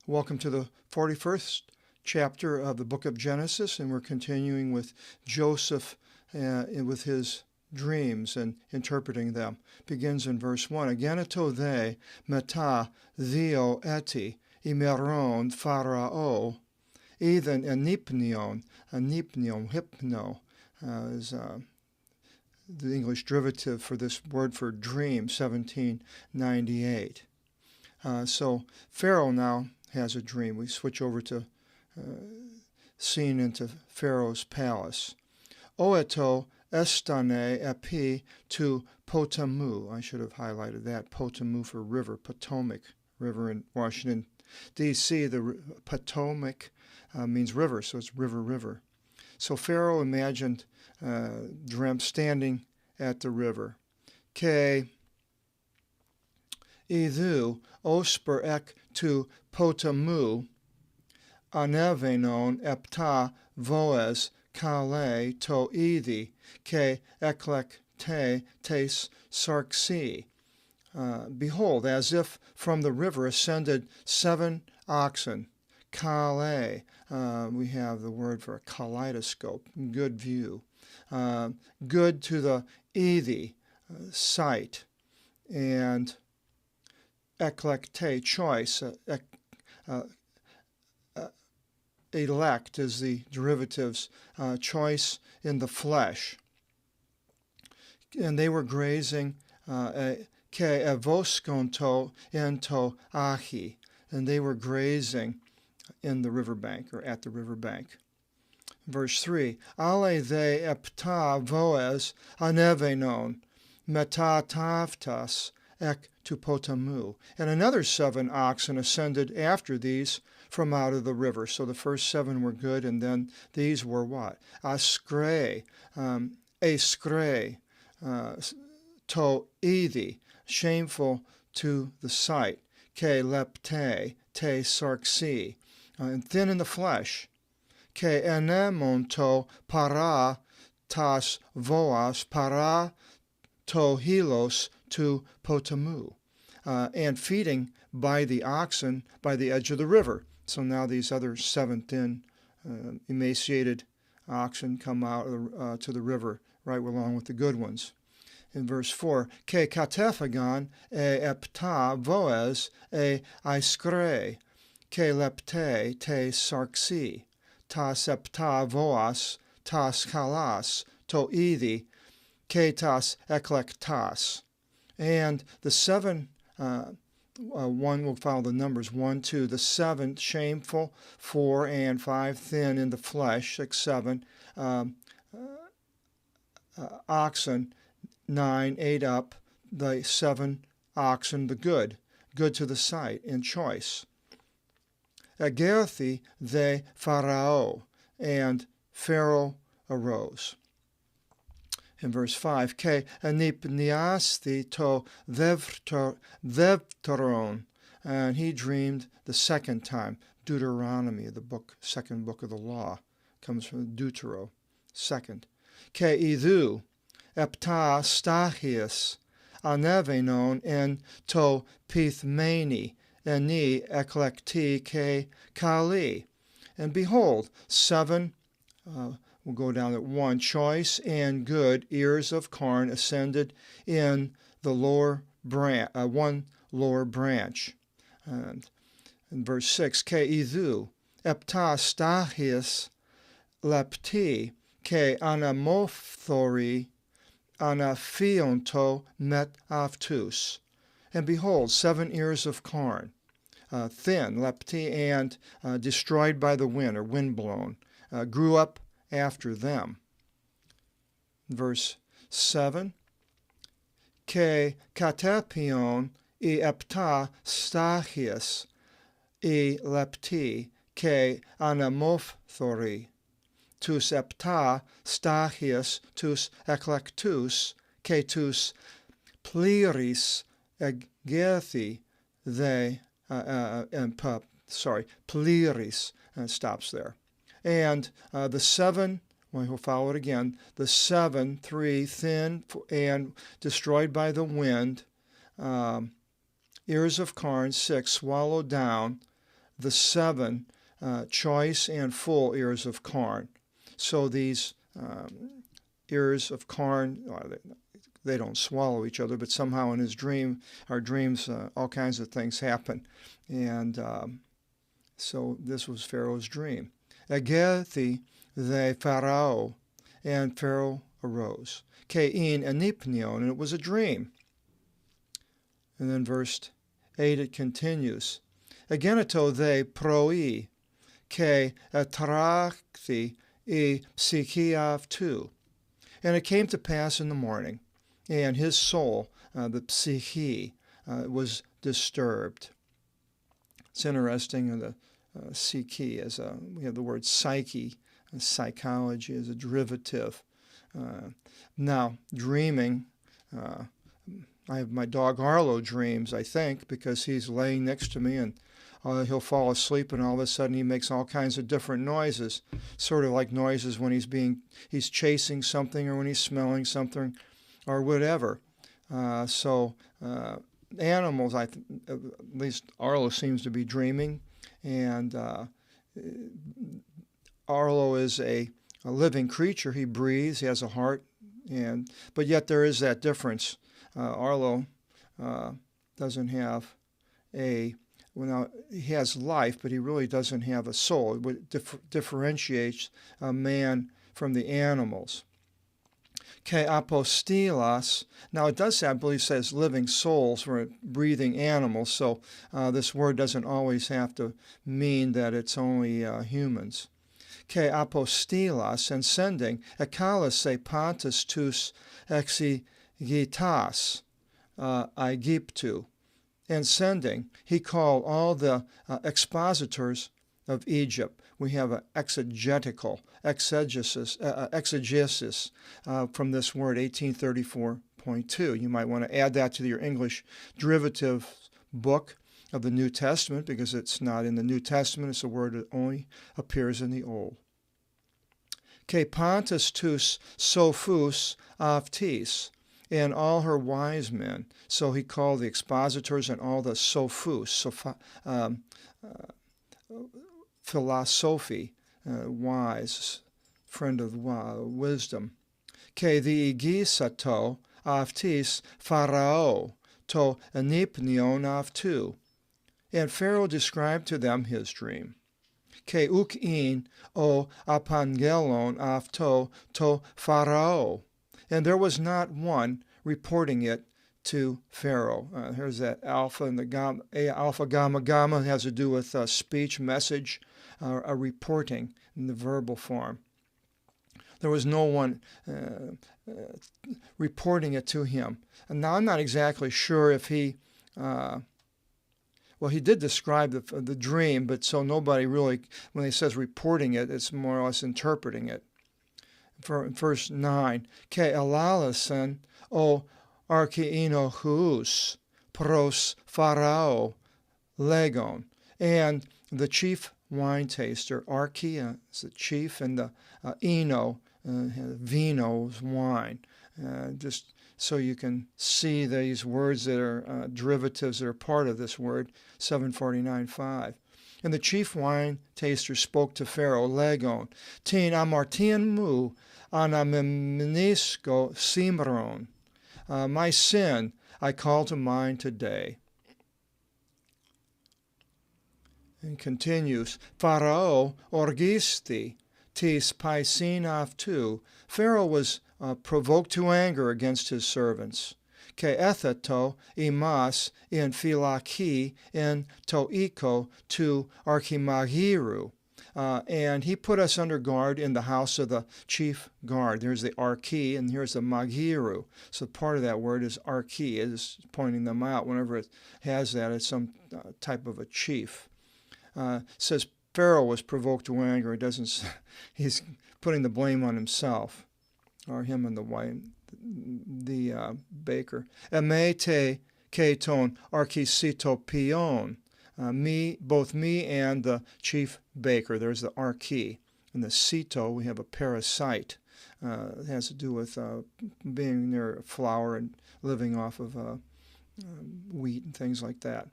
Welcome to the 41st chapter of the book of Genesis, and we're continuing with Joseph with his dreams and interpreting them. Begins in verse 1. Ageneto they meta theo eti imeron pharao even anipnion hypno is the English derivative for this word for dream, 1798. So Pharaoh now has a dream. We switch over to scene into Pharaoh's palace. Oeto estane epi to Potamu. I should have highlighted that. Potamu for river, Potomac River in Washington, D.C. The Potomac means river, so it's river. So Pharaoh imagined, dreamt standing at the river. Ke idhu osper ek to Potamu anevenon epta voes kale to idi ke eklek te tes sarxi. Behold, as if from the river ascended 7 oxen. Kale, we have the word for a kaleidoscope, good view. Good to the idi, sight, and eklekte, choice. Elect is the derivatives, choice in the flesh. And they were grazing ke evoskonto ento ahi, and they were grazing in the riverbank, or at the riverbank. Verse 3, Ale they epta voes anevenon meta tavtas ek to Potamu. And another 7 oxen ascended after these from out of the river. So the first 7 were good, and then these were what? Askre, to idi, shameful to the sight. Ke lepte, te sarxi, and thin in the flesh. Ke enemonto para tas voas para to hilos to Potamu, and feeding by the oxen by the edge of the river. So now these other 7 thin, emaciated oxen come out to the river right along with the good ones. In verse 4, Ke katephagon e epta voes e aiskre, ke lepte te sarxi, tas epta voas, tas kalas, to idi, ke tas eklektas. And the 7, one will follow the numbers, 1, 2, the 7 shameful, 4 and 5 thin in the flesh, 6, 7 oxen, 9 ate up the 7 oxen, the good to the sight and choice. Agerthi they Pharaoh, and Pharaoh arose. In verse 5, Ke anipniasti to vevteron, and he dreamed the 2nd time. Deuteronomy, the second book of the law, comes from Deutero, 2nd. Ke idhu epta stachius anevenon en to pithmeni eni eklekti ke kali. And behold, 7, we'll go down at 1, choice and good ears of corn ascended in the lower branch, one lower branch. And in verse 6, Ke idhu epta stachius lepti ke anamophthori anaphionto met aftus. And behold, 7 ears of corn, thin, lepti, and destroyed by the wind, or windblown, grew up after them. Verse 7, Ke katapion e epta stachius e lepti ke anamophthori, tus epta stachius tus eklektus ke tus pliris egethi they pliris, and stops there. And the 7, we'll follow it again, the 7, 3 thin and destroyed by the wind, ears of corn, 6 swallowed down the 7 choice and full ears of corn. So these ears of corn, they don't swallow each other, but somehow in his dream, our dreams, all kinds of things happen. And so this was Pharaoh's dream. Egethi the Pharaoh, and Pharaoh arose. Kein enipnion, and it was a dream. And then verse 8, it continues. Egeneto they proi, ke atrakthi e psychiav tu. And it came to pass in the morning, and his soul, the psyche, was disturbed. It's interesting, the psyche, we have the word psyche, and psychology as a derivative. Now, dreaming, I have my dog Arlo dreams, I think, because he's laying next to me and he'll fall asleep and all of a sudden he makes all kinds of different noises, sort of like noises when he's chasing something or when he's smelling something or whatever. Animals, at least Arlo seems to be dreaming, and Arlo is a living creature. He breathes, he has a heart, but yet there is that difference. Arlo doesn't have he has life, but he really doesn't have a soul. It differentiates a man from the animals. Ke apostilas. Now it does say, I believe, says living souls for breathing animals, so this word doesn't always have to mean that it's only humans. Ke apostilas, and sending, ekalase pantus tus exigitas Aegyptu. And sending, he called all the expositors of Egypt. We have an exegesis from this word, 1834.2. You might want to add that to your English derivative book of the New Testament, because it's not in the New Testament. It's a word that only appears in the Old. Ke pantus tus sophus aftis, and all her wise men. So he called the expositors and all the sophus, philosophy, wise, friend of wisdom. Ke the igisato aftis Pharaoh to enipnion aftu. And Pharaoh described to them his dream. Ke ukin o apangelon afto to Pharaoh. And there was not one reporting it to Pharaoh. Here's that alpha and the gamma. Alpha, gamma, gamma has to do with speech, message, a reporting in the verbal form. There was no one reporting it to him. And now I'm not exactly sure if he, he did describe the dream, but so nobody really, when he says reporting it, it's more or less interpreting it. For verse 9, Ke elalasen o archeinochus pros Pharaoh legon. And the chief wine taster, archia is the chief, and the eno, vino is wine. Just so you can see these words that are derivatives that are part of this word, 749.5. And the chief wine taster spoke to Pharaoh, Legon, tin amartian mu anamemnisco simron. My sin I call to mind today. And continues, Pharaoh orgisti tis paisin aftu. Pharaoh was provoked to anger against his servants. Ke etheto imas in philaki in toiko to archimagiru. And he put us under guard in the house of the chief guard. There's the archi, and here's the magiru. So part of that word is archi, is pointing them out. Whenever it has that, it's some type of a chief. It says Pharaoh was provoked to anger. It doesn't. He's putting the blame on himself, or him and the wife, the baker. Emete keton archisitopion. Both me and the chief baker. There's the archi. And the cito, we have a parasite. It has to do with being near flour and living off of wheat and things like that.